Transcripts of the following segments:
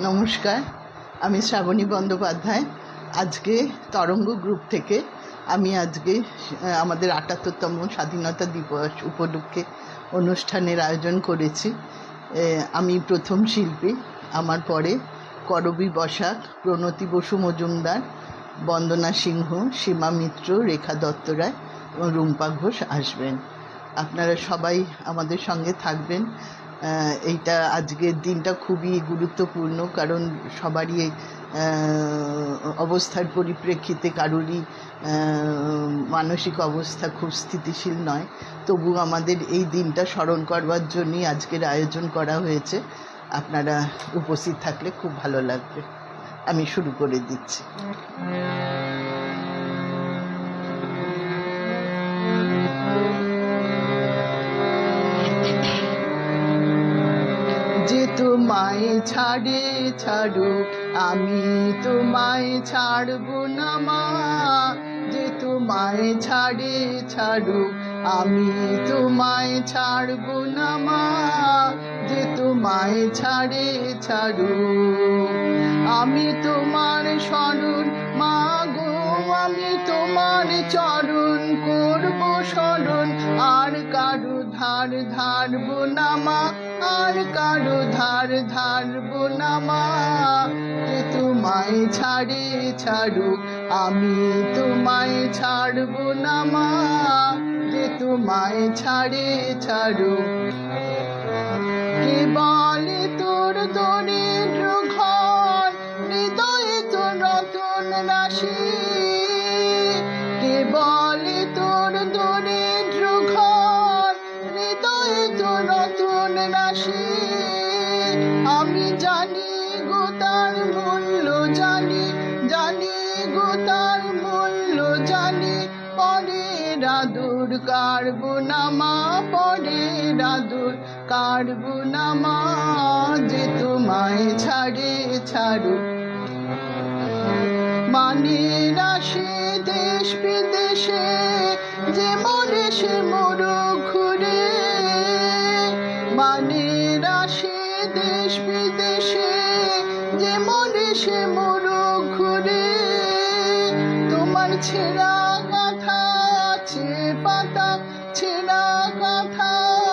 নমস্কার, আমি শ্রাবণী বন্দ্যোপাধ্যায়। আজকে তরঙ্গ গ্রুপ থেকে আমি আজকে আমাদের ৭৮তম স্বাধীনতা দিবস উপলক্ষে অনুষ্ঠানের আয়োজন করেছি। আমি প্রথম শিল্পী, আমার পরে করবী বসাক, প্রণতি বসু মজুমদার, বন্দনা সিংহ, সীমা মিত্র, রেখা দত্ত রায় এবং রুম্পা ঘোষ আসবেন। আপনারা সবাই আমাদের সঙ্গে থাকবেন। এইটা আজকের দিনটা খুবই গুরুত্বপূর্ণ, কারণ সবারই অবস্থার পরিপ্রেক্ষিতে কারোরই মানসিক অবস্থা খুব স্থিতিশীল নয়। তবু আমাদের এই দিনটা স্মরণ করবার জন্যই আজকের আয়োজন করা হয়েছে। আপনারা উপস্থিত থাকলে খুব ভালো লাগবে। আমি শুরু করে দিচ্ছি। যে তোমায় ছাড়ে ছাড়ুক আমি তোমায় ছাড়ব না মা, যে তোমায় ছাড়ে ছাড়ুক আমি তোমায় ছাড়ব না মা, যে তোমায় ছাড়ে ছাড়ুক আমি তোমার শরণ মা গো, আমি তোমার চরণ করব শরণ, আর কারো ধার ধারব না মা, আর কারো ধার ধারব না মা, যে তোমায় ছাড়ে ছাড়ুক আমি তোমায় ছাড়ব না মা, যে তোমায় ছাড়ে ছাড়ুক। কে বলে তোর দরিদ্র ঘর, হৃদয়ে তোর রতন রাশি, কে বলে তোর দরিদ্র ঘর, হৃদয়ে তোর রতন রাশি, আমি জানি গো তার মূল্য, জানি জানি গো তার মূল্য জানি, পরের আদর কাড়ব না মা, পরের আদর কাড়ব না মা, যে তোমায় ছাড়ে ছাড়ুক। মানে রাশি দেশ বিদেশে, যে মরে সে মোরগ ঘুরে, মানে রাশি দেশ বিদেশে, যে মরে সে মোরগ ঘুরে, তোমার ছেঁড়া কাঁথা আছে পাতা, ছেঁড়া কাঁথা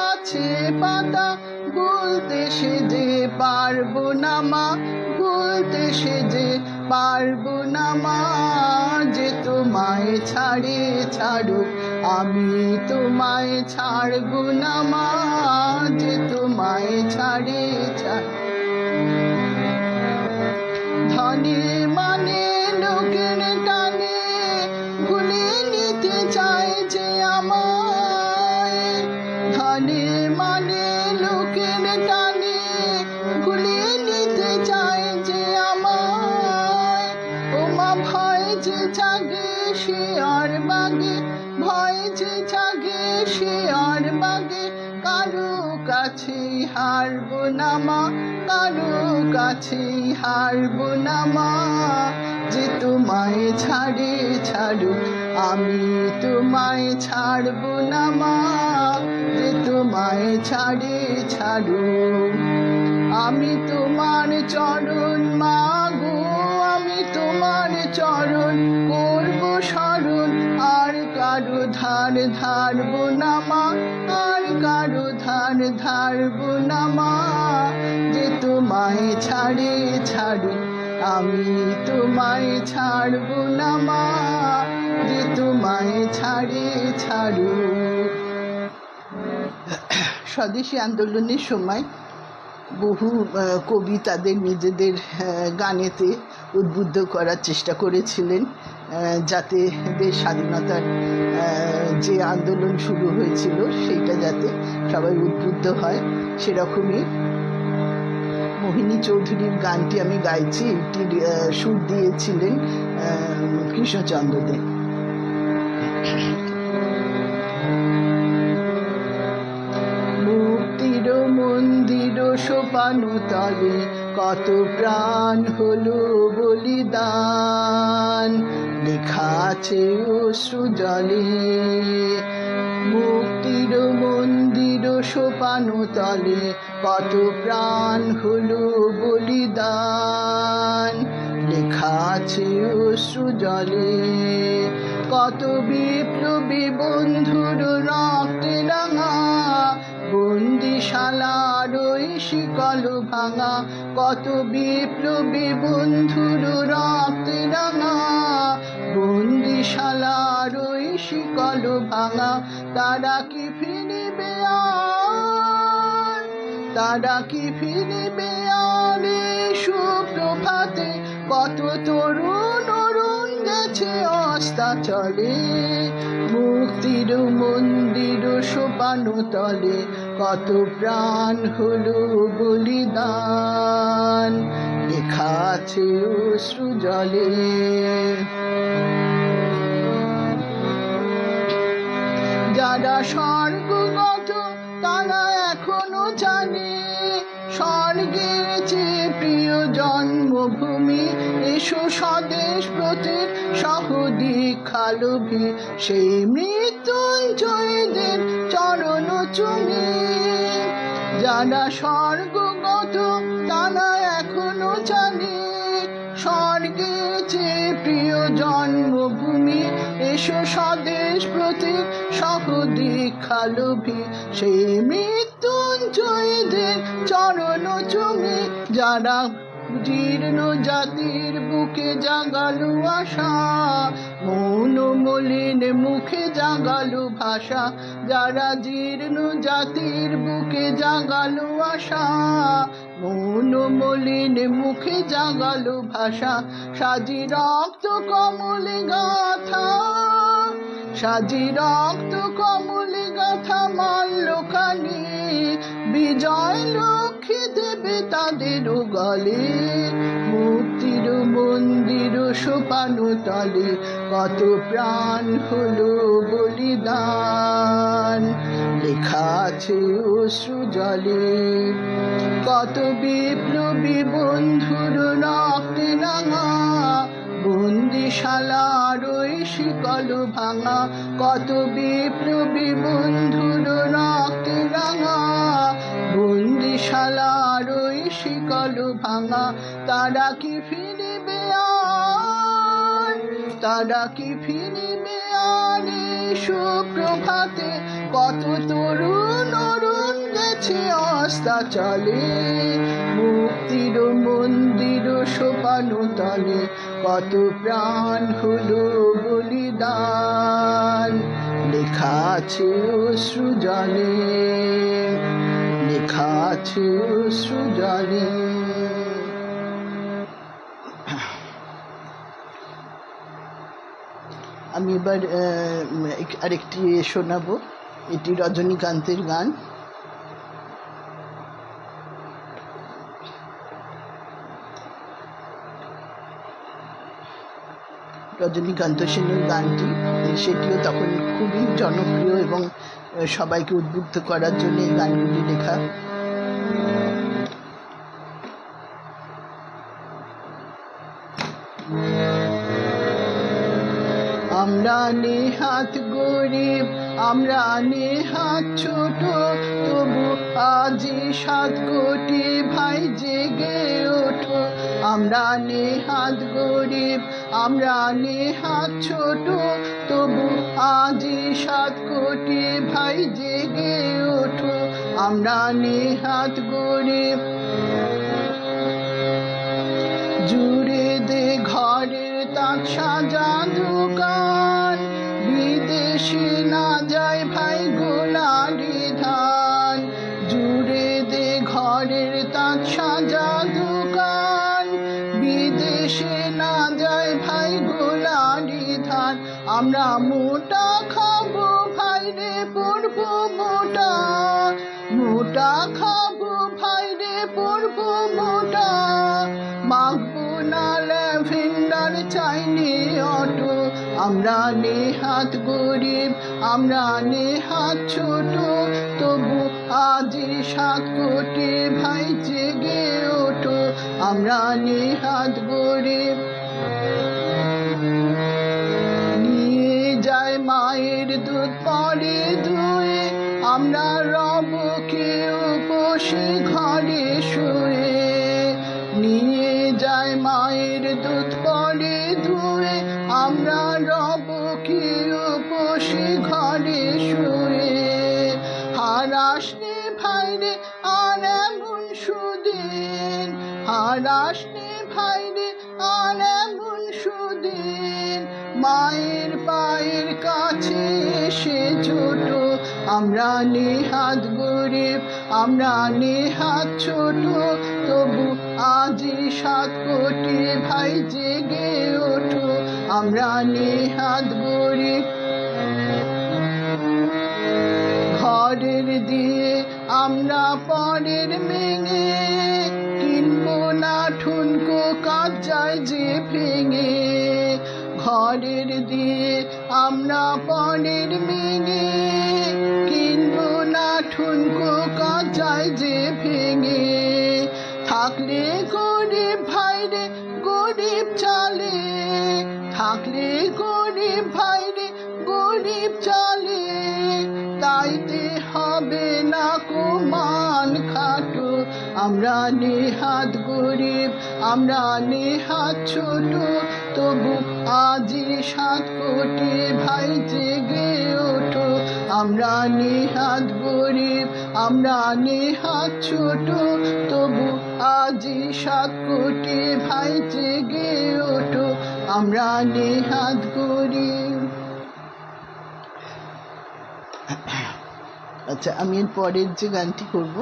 আছে পাতা, বলতে সে যে পারবো না মা, বলতে সে যে পারবো না মা, যে তোমায় ছাড়ে ছাড়ুক আমি তোমায় ছাড়বো না মা, যে তোমায় ছাড়ে ছাড়ুক। ধনে মানে লোকের টানে ভুলে নিতে চায় যে আমায়, ধনে মানে লোকের টানে ভুলে নিতে চায় যে আমায়, ও মা ভয় যে জাগে সে আর বাগে, ভয় যে জাগে সে আর বাগে, কারো কাছে হারব না মা, কারো কাছে হারব না মা, যে তোমায় ছাড়ে ছাড়ুক আমি তোমায় ছাড়ব না মা, যে তোমায় ছাড়ে ছাড়ুক আমি তোমার চরণ মা গো, আমি তোমার চরণ করব শরণ, আর কারো ধার ধারব না মা, আর কারো ধার ধারব না মা, যে তোমায় ছাড়ে ছাড়ুক আমি তোমায় ছাড়ব না মা, যে তোমায় ছাড়ে ছাড়ুক। স্বদেশী আন্দোলনের সময় বহু কবি তাদের নিজেদের গানেতে উদ্বুদ্ধ করার চেষ্টা করেছিলেন, যাতে দেশ স্বাধীনতার যে আন্দোলন শুরু হয়েছিল সেইটা যাতে সবাই উদ্বুদ্ধ হয়। সেরকমই মোহিনী চৌধুরীর গানটি আমি গাইছি, এটির সুর দিয়েছিলেন কৃষ্ণচন্দ্র দে। মুক্তির মন্দির সোপানো তলে কত প্রাণ হলো বলিদান, লেখা আছে অশ্রু জলে। মুক্তির মন্দির সোপানো তলে কত প্রাণ হলো বলিদান। লেখা আছে অশ্রু জলে কত বিপ্লবী বন্ধুর রক্তে রাঙা, বন্দিশালার ওই শিকল ভাঙা, কত বিপ্লবী বন্ধুর রক্তে রাঙা, বন্দিশালার ওই শিকল ভাঙা। তারা কি ফিরিবে আর, তারা কি ফিরিবে আর এই সুপ্রভাতে? কত তরুণ অরুণ গেছে অস্তাচলে, মুক্তির মন্দির সোপানো তলে কত প্রাণ হলো বলিদান। লেখা আছে অশ্রু জলে। যারা স্বর্গগত তারা এখনো জানে স্বর্গের চেয়ে প্রিয় জন্মভূমি। এসো স্বদেশ ব্রতের সহদীক্ষালোভী সেই মৃত্যুঞ্জয়ীদের চরণ চুমি। যারা স্বর্গগত তারা এখনো জানে স্বর্গের চেয়ে প্রিয় জন্মভূমি। এসো স্বদেশ ব্রতের সহদীক্ষালোভী সেই মৃত্যুঞ্জয়ীদের চরণ চুমি। যারা জীর্ণ জাতির বুকে জাগালো আশা, মৌন মলিন মুখে জাগালো ভাষা। যারা জীর্ণ জাতির বুকে জাগালো আশা, মৌন মলিন মুখে জাগালো ভাষা। সাজি রক্ত কমলে গাথা, সাজি রক্ত কমলে গাথা মাল্যখানি, বিজয় লক্ষ্মী দেবে তাদের গলে। মুক্তির মন্দির সোপানো তলে কত প্রাণ হলো বলিদান। লেখা আছে অশ্রু জলে কত বিপ্লবী বন্ধুর রক্তে রাঙা, বন্দিশালার ওই শিকল ভাঙা। কত বিপ্লবী বন্ধুর রক্তে রাঙা, বন্দিশালার ওই শিকল ভাঙা। তারা কি ফিরিবে আর, তারা কি ফিরিবে আর এই সুপ্রভাতে? কত তরুণ অরুণ গেছে অস্তাচলে, মুক্তির মন্দির সোপানো তলে কত প্রাণ হলো বলিদান। লেখা আছে অশ্রু জলে, লেখা আছে অশ্রু জলে। আমি এবার আরেকটি শোনাবো। এটি রজনীকান্তের গান। রজনীকান্ত সেনের গানটি, সেটিও তখন খুবই জনপ্রিয় এবং সবাইকে উদ্বুদ্ধ করার জন্য এই গানগুলি লেখা। আমরা নেহাত গরিব, আমরা নেহাত ছোট, তবু আজি 7 কোটি ভাই জেগে ওঠো। আমরা নেহাত গরিব, আমরা নেহাত ছোট, তবু আজি 7 কোটি ভাই জেগে ওঠো। আমরা নেহাত গরিব, জুড়ে দে ঘরের তাক সাজা দোকান, বিদেশে না যায় ভাই গোলারি ধান। জুড়ে দে ঘরের তাক সাজা দোকান, বিদেশে না যায় ভাই গোলারি ধান। আমরা মোটা খাবো ভাই রে পড়বো মোটা, মোটা খাবো ভাই রে পড়বো মোটা। মাখবো না ল্যাভেন্ডার চাইনি অটো। আমরা নেহাত গরিব, আমরা নেহাত ছোট, তবু আজি 7 কোটি ভাই জেগে ওঠো। আমরা নেহাত গরিব, নিয়ে যায় মায়ের দুধ পরে ধুয়ে, আমরা রব কেউ বসে ঘরে শুয়ে, নিয়ে যায় মায়ের দুধ পরে ধুয়ে। আমরা রব কেউ বসে ঘরে শুয়ে, হারাস রে ভাইরে আর এমন সুদিন, হারাস রে ভাইরে আর এমন সুদিন। মায়ের পায়ের কাছে এসে ছোটো, আমরা নেহাত গরিব, আমরা নেহাত ছোট, তবু আজি 7 কোটি ভাই জেগে ওঠো। আমরা নেহাত গরিব, ঘরের দিয়ে আমরা পরের মেঙে, কিনবো না ঠুনকো কাজ যায় যে ভেঙে। ঘরের দিয়ে আমরা পরের মেঙে, কিনবো না ঠুনকো কাজ যায় যে ভেঙে। থাকলে গরিব ভাইরে গরিব চালে, থাকলে গরিব ভাইরে গরিব চালে, তাইতে হবে না কুমান খাটো। আমরা নেহাত গরিব, আমরা নেহাত ছোট, তবু আজি 7 কোটি ভাই জেগে ওঠো। আমরা নেহাত গরিব, আমরা নেহাত ছোট, তবু আজি 7 কোটি ভাই জেগে ওঠো। আমরা নেহাত গরিব। আচ্ছা, আমি এর পরের যে গানটি করব,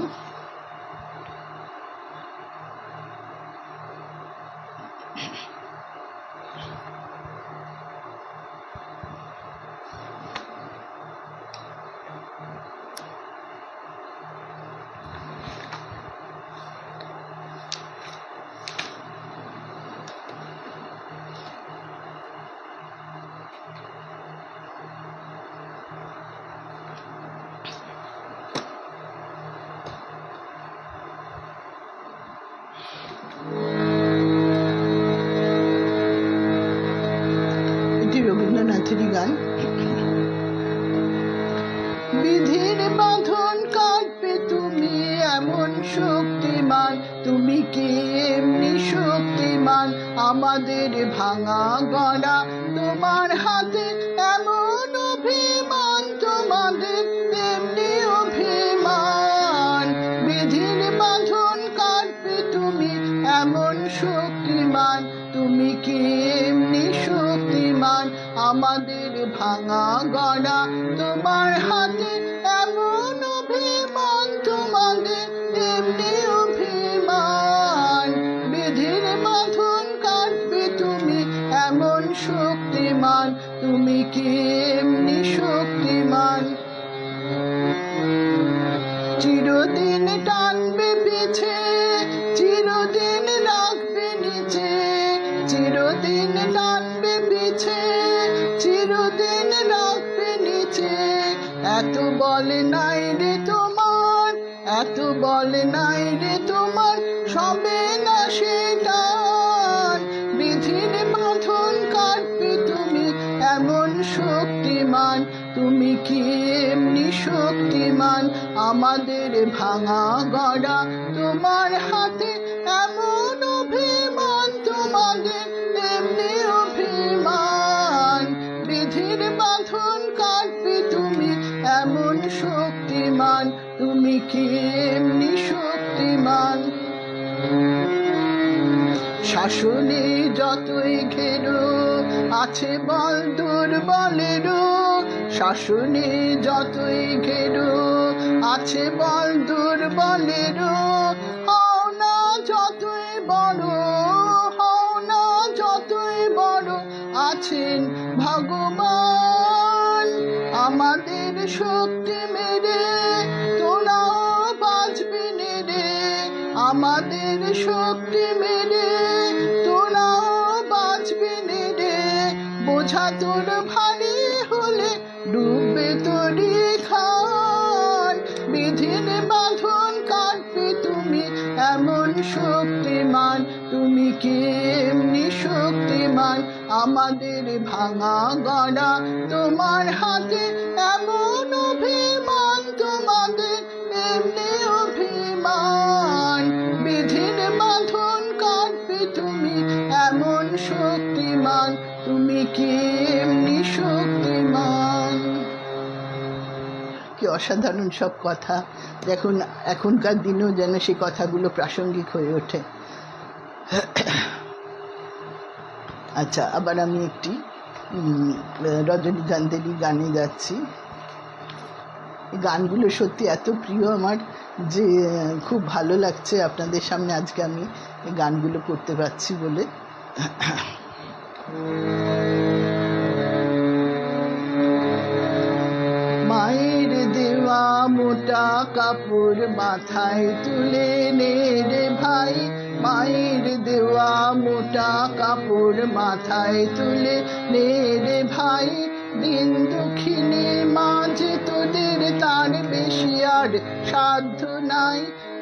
রবীন্দ্রনাথেরই গান। বিধির বাঁধন কাটবে তুমি এমন শক্তিমান, তুমি কি এমনি শক্তিমান? আমাদের ভাঙা গড়া তোমার হাতে এমন অভিমান, তোমাদের এমনি অভিমান। বিধির বাঁধন কাটবে তুমি এমন শক্তিমান, তুমি কি এমনি শক্তিমান? আমাদের ভাঙা গড়া তোমার হাতে এমন অভিমান, তোমাদের এমনি অভিমান। বিধির বাঁধন কাটবে তুমি এমন শক্তিমান, তুমি কি এমনি শক্তিমান? চিরদিন টানবে পিছে, চিরদিন রাখবে নিচে, চিরদিন টানবে পিছে, চিরদিন রাখবে নিচে। এত বলে নাই রে তোমার, এত বলে নাই রে তোমার, সবে না সেটা। বিধির বাঁধন কাটবে তুমি এমন শক্তিমান, তুমি কি এমনি শক্তিমান? আমাদের ভাঙা গড়া তোমার হাতে এমন অভিমান, তোমাদের এমনি অভিমান। বিধির বাঁধন কাটবে তুমি এমন শক্তিমান, তুমি কি এমনি শক্তিমান? শাসনে যতই ঘেরো আছে বল দুর্বলেরও, শাসনে যতই ঘেরো আছে বল দুর্বলেরও। হও না যতই বড়, হও না যতই বড়, আছেন ভগবান। আমাদের শক্তি মেরে তোরাও বাঁচবি রে, আমাদের শক্তি মেরে তোরাও বাঁচবি রে। বোঝা তোর ভারী হলে ডুববে তোরই খান। বিধির বাঁধন কাটবে তুমি এমন শক্তিমান, তুমি কি এমনি শক্তিমান? আমাদের ভাঙা গড়া তোমার হাতে এমন অভিমান, তোমার অসাধারণ সব কথা, দেখুন এখনকার দিনেও যেন সেই কথাগুলো প্রাসঙ্গিক হয়ে ওঠে। আচ্ছা, আবার আমি একটি রজনীকান্তেরই গানে যাচ্ছি। গানগুলো সত্যি এত প্রিয় আমার যে খুব ভালো লাগছে আপনাদের সামনে আজকে আমি এই গানগুলো করতে পারছি বলে। মায়ের দেওয়া মোটা কাপড় মাথায় তুলে নে রে ভাই, মায়ের দেওয়া মোটা কাপড় মাথায় তুলে নে রে ভাই, দিন দুঃখিনী মাঝে তোদের তার বেশি আর সাধ্য নাই,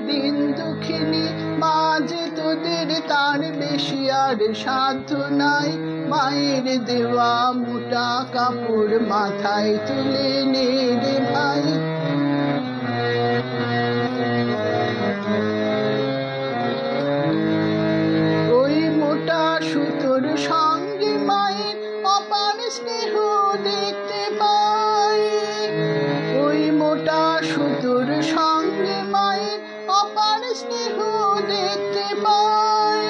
দিন দুঃখিনী মাঝে তোদের তার বেশি আর সাধ্য নাই, মায়ের দেওয়া মোটা কাপড় মাথায় তুলে নে রে ভাই। ওই মোটা সুতোর সঙ্গে মায়ের অপার স্নেহ দেখতে পাই, ওই মোটা সুতোর সঙ্গে মায়ের অপার স্নেহ দেখতে পাই।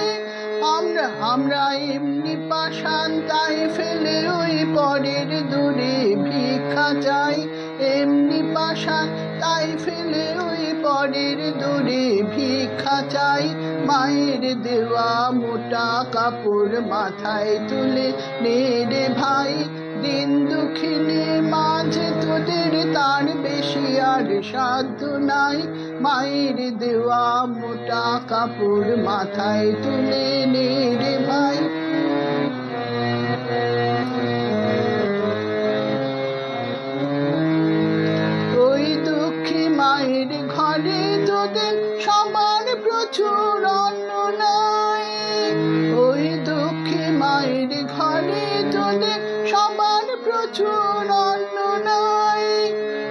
আমরা এমনি পাষাণ তাই ফেলে ওই পরের দূরে ভিক্ষা চাই, এমনি পাষাণ তাই ফেলে ওই পরের দূরে ভিক্ষা চাই, মায়ের দেওয়া মোটা কাপড় মাথায় তুলে নে রে ভাই, দিন দুঃখিনী মাঝে তোদের তার বেশি আর সাধ্য নাই, মায়ের দেওয়া মোটা কাপড় মাথায় তুলে নে রে ভাই। ওই দুঃখী মায়ের ঘরে তোদের সবার প্রচুর অন্ন নাই, ওই দুঃখী মায়ের ঘরে তোদের সবার প্রচুর অন্ন নাই,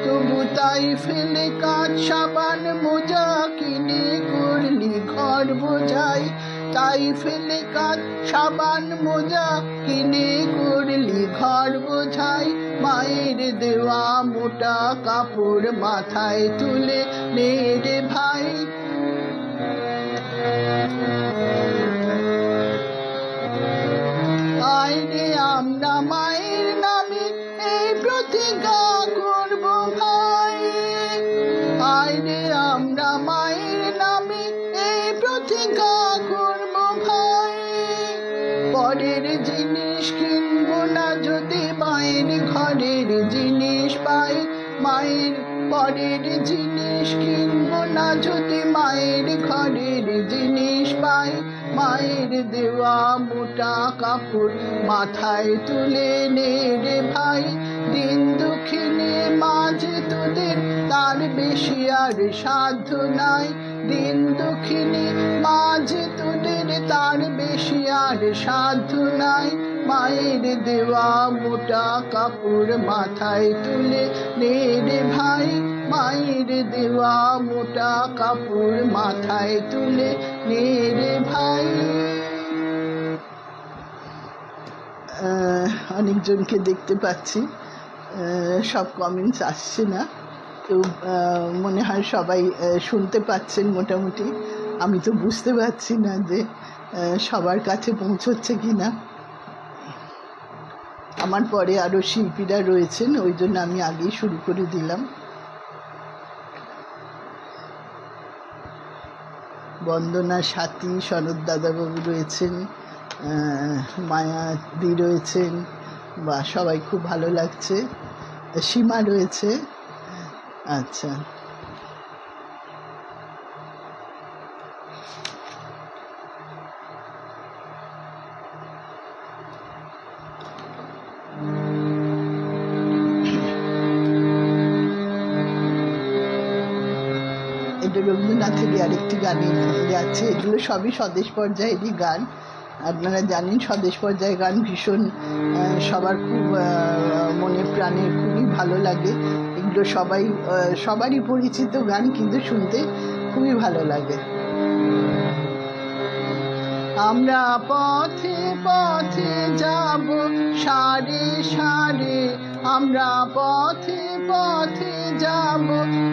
তবু তাই ফেলে কাঁচ সাবান মোজা কিনে করলি ঘর বোঝাই, তাই ফেলে কাঁচ সাবান মোজা কিনে করলি ঘর বোঝাই, মায়ের দেওয়া মোটা কাপড় মাথায় তুলে নে রে ভাই। আয় রে আমরা মায়ের নামে এই প্রতিজ্ঞা করব ভাই, আয় রে আমরা মায়ের নামে এই প্রতিজ্ঞা করব ভাই, পরের জিনিস কিনবো না যদি মায়ের ঘরের জিনিস পাই, মায়ের পরের জিনিস কিনবো না যদি মায়ের ঘরের জিনিস পাই, মায়ের দেওয়া মোটা কাপড় মাথায় তুলে নে রে ভাই, দিন দুঃখিনী মাঝে তোদের তার বেশি আর সাধ্য নাই, দিন দুঃখিনী মাঝে তোদের তার বেশি আর সাধ্য নাই, মায়ের দেওয়া মোটা কাপড় মাথায় তুলে নে রে ভাই, মায়ের দেওয়া মোটা কাপড় মাথায় তুলে নে রে ভাই। অনেকজনকে দেখতে পাচ্ছি, সব কমেন্টস আসছে না, তো মনে হয় সবাই শুনতে পাচ্ছেন মোটামুটি, আমি তো বুঝতে পারছি না যে সবার কাছে পৌঁছচ্ছে কি না। আমার পরে আরও শিল্পীরা রয়েছেন, ওই জন্য আমি আগেই শুরু করে দিলাম। বন্দনা, সাথী, শরৎ দাদাবাবু রয়েছেন, মায়াদি রয়েছেন, বা সবাই খুব ভালো লাগছে, সীমা রয়েছে। আচ্ছা, এটা রবীন্দ্রনাথেরই আরেকটি গানে যাচ্ছে। এগুলো সবই স্বদেশ পর্যায়েরই গান। আপনারা জানেন স্বদেশ পর্যায়ে গান ভীষণ সবার খুব মনে প্রাণে খুবই ভালো লাগে। এগুলো সবারই পরিচিত গান, কিন্তু শুনতে খুবই ভালো লাগে। আমরা পথে পথে যাব সারে সারে, আমরা পথে পথে যাব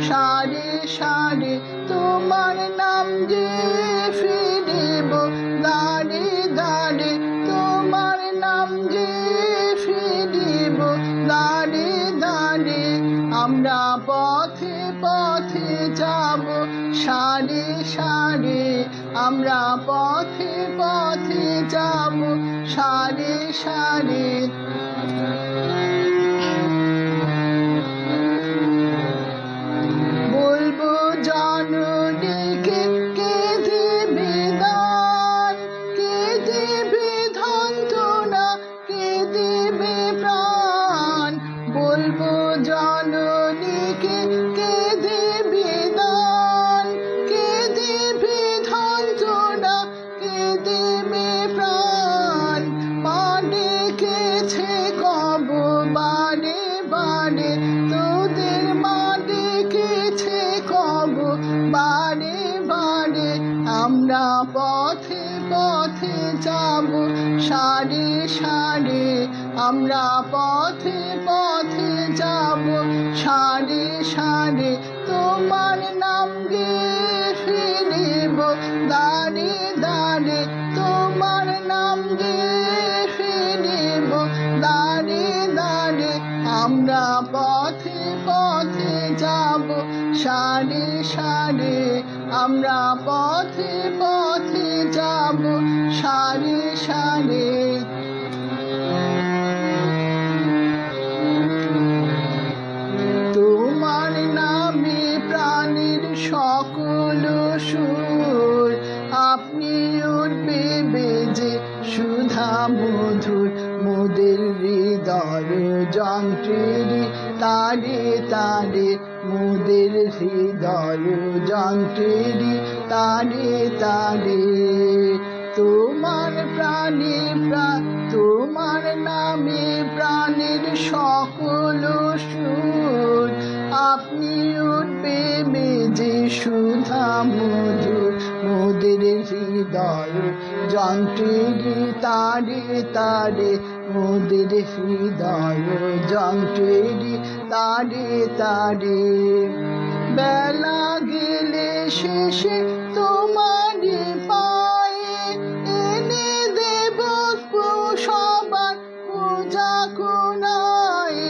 সারে সারে, তোমার নাম যে ফিরিব দাঁড়ে দাঁড়ে, তোমার নাম যে ফিরিব দাঁড়ে দাঁড়ে। আমরা পথে পথে যাব সারে সারে, আমরা পথে পথে যাব সারে সারে। বলবো জননীকে কে দেবে দান, কে দেবে ধন্তনা, কে দেবে প্রাণ। বলবো জননীকে কে দেবে দান, কে দেবে ধন্তনা, কে দেবে প্রাণ। মা ডেকেছে কব বারে বারে, তোদের মা ডেকেছে কব বারে বারে। আমরা পথে পথে যাব সারে সারে, আমরা পথে পথে যাব সারে সারে, তোমার নাম গে ফিরিব দাঁড়ে দাঁড়ে, তোমার নাম গে ফিরিব দাঁড়ে দাঁড়ে। আমরা পথে পথে যাব সারে সারে, আমরা পথে পথে যাব সারে সারে। তোমার নামে প্রাণের সকল সুর, আপনি উঠবে বেজে সুধা মধুর, মোদের হৃদয় যন্ত্রেরই তারে তারে, মোদের হৃদয় যন্ত্রেরই তারে তারে। তোমার প্রাণে তোমার নামে প্রাণের সকল সুর, আপনি উঠবে বেজে সুধা মধুর, মোদের হৃদয় যন্ত্রেরই তারে তারে, মোদের হৃদয় যন্ত্রেরই তারে তারে। বেলা গেলে শেষে তোমার পায়ে এনে দেব সবার পূজা কোনায়।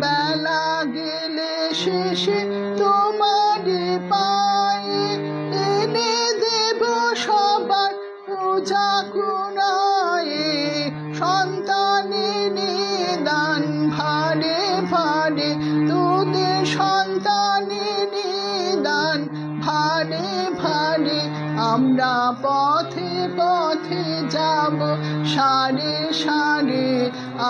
বেলা গেলে শেষে তোমার পায়ে এনে দেব সবার পূজা কোনায়। সন্তানের নিদান ভারে ভারে, তোদের সন্তানের নিদান ভারে ভারে। আমরা পথে পথে যাব সারে সারে,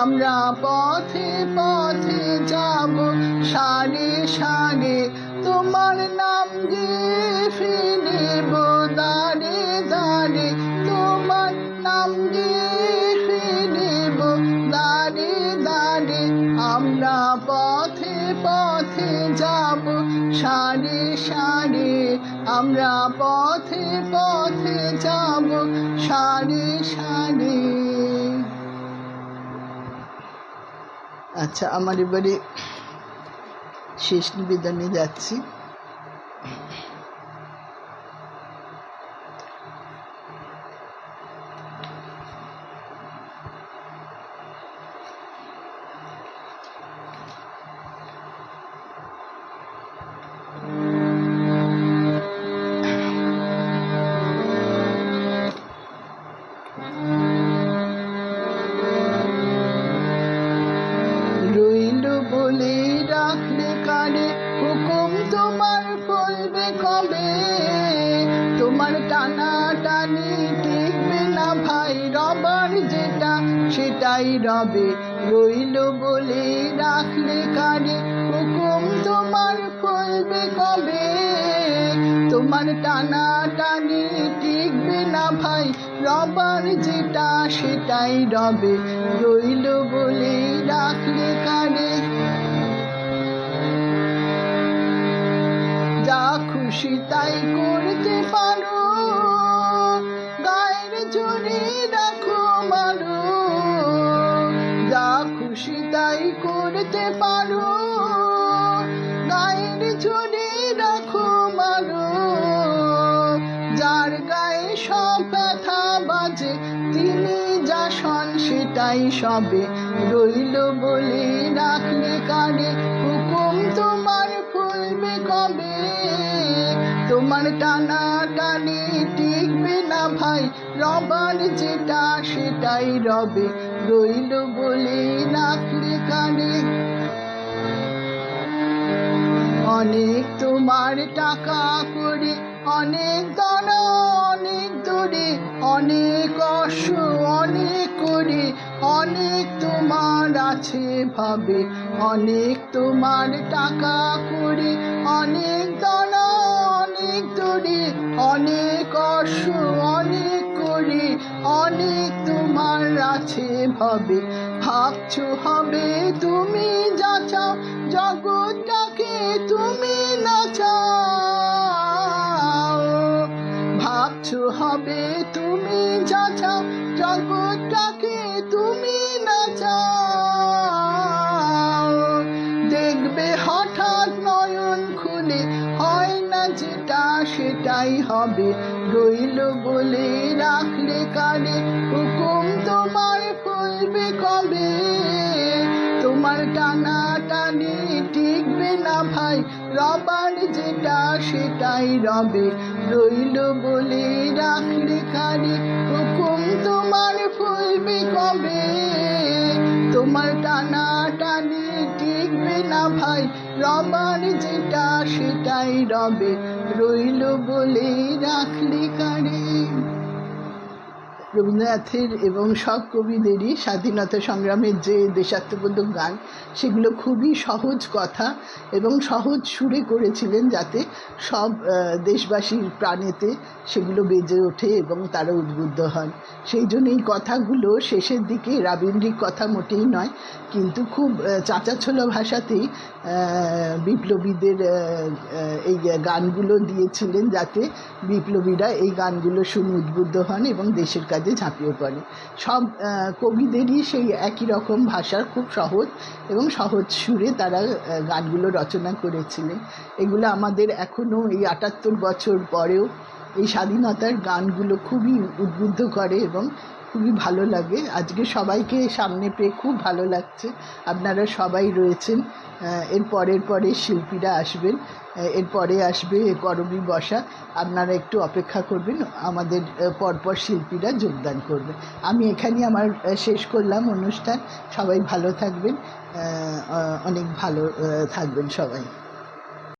আমরা পথে পথে যাব সারে সারে, তোমার নাম গে ফিরিব দাঁড়ে দাঁড়ে, তোমার নাম গে ফিরিব দাঁড়ে দাঁড়ে। আমরা পথে পথে যাব সারে সারে, আমরা পথে পথে যাব সারে সারে। আচ্ছা, আমার এবারে শেষ নিবেদনে যাচ্ছি। বলে রাখলে কানে হুকুম তোমার বলবে কবে, তোমার টানা টানি টিকবে না ভাই, রবার যেটা সেটাই রবে। রইল বলে রাখলে কানে হুকুম তোমার বলবে কবে, তোমার টানা টানি টিকবে না ভাই, রবার যেটা সেটাই রবে। রইল বলে রাখলে কানে যা খুশি তাই করতে পারো, গায়ের জোরে করতে পারো, গায়ের জোরে রাখো মারো, যার গায়ে সব ব্যথা বাজে তিনি যা শোন সেটাই সবে, রইল বলে রাখলে কারে হুকুম তোমার ফুলবে কবে, তোমার টানা টানি টিকবে না ভাই, রবার যেটা সেটাই রবে, রইল বলে রাখলে কারে। অনেক তোমার টাকা করে, অনেক দানা অনেক দূরে, অনেক অশ্ব অনেক করে, অনেক তোমার আছে ভাবে, অনেক তোমার টাকা করে, অনেক দানা অনেক দূরে, অনেক অশ্ব অনেক করে, অনেক তোমার আছে ভাবে, ভাবছো হবে তুমি যা চাও, জগৎটাকে তুমি নাচাও, ভাবছো হবে তুমি যা চাও, জগৎটাকে তুমি নাচাও, দেখবে হঠাৎ নয়ন খুলে হয় না যেটা সেটাই হবে, রইল বলে রাখলে কারে হুকুম তোমার ফুলবে কবে, তোমার টানা টানি টিকবে না ভাই, রবার যেটা সেটাই রবে, রইল বলে রাখলে কারে হুকুম তোমার ফুলবে কবে, তোমার টানা টানি টিকবে না ভাই, রবার যেটা সেটাই রবে, রইল বলে রাখলে কারে। রবীন্দ্রনাথের এবং সব কবিদেরই স্বাধীনতা সংগ্রামের যে দেশাত্মবোধক গান, সেগুলো খুবই সহজ কথা এবং সহজ সুরে করেছিলেন, যাতে সব দেশবাসীর প্রাণেতে সেগুলো বেজে ওঠে এবং তারা উদ্বুদ্ধ হন। সেই জন্য এই কথাগুলো শেষের দিকে রাবীন্দ্রিক কথা মোটেই নয়, কিন্তু খুব চাঁচাছোলা ভাষাতেই বিপ্লবীদের এই গানগুলো দিয়েছিলেন, যাতে বিপ্লবীরা এই গানগুলো শুনে উদ্বুদ্ধ হন এবং দেশের কাজে ঝাঁপিয়ে পড়ে। সব কবিদেরই সেই একই রকম ভাষার খুব সহজ এবং সহজ সুরে তারা গানগুলো রচনা করেছিলেন। এগুলো আমাদের এখনও এই ৭৮ বছর পরেও এই স্বাধীনতার গানগুলো খুবই উদ্বুদ্ধ করে এবং খুবই ভালো লাগে। আজকে সবাইকে সামনে পেয়ে খুব ভালো লাগছে। আপনারা সবাই রয়েছেন, এর পরে শিল্পীরা আসবেন, এরপরে আসবে করবী বসা। আপনারা একটু অপেক্ষা করবেন, আমাদের পরপর শিল্পীরা যোগদান করবে। আমি এখানেই আমার শেষ করলাম অনুষ্ঠান। সবাই ভালো থাকবেন, অনেক ভালো থাকবেন সবাই।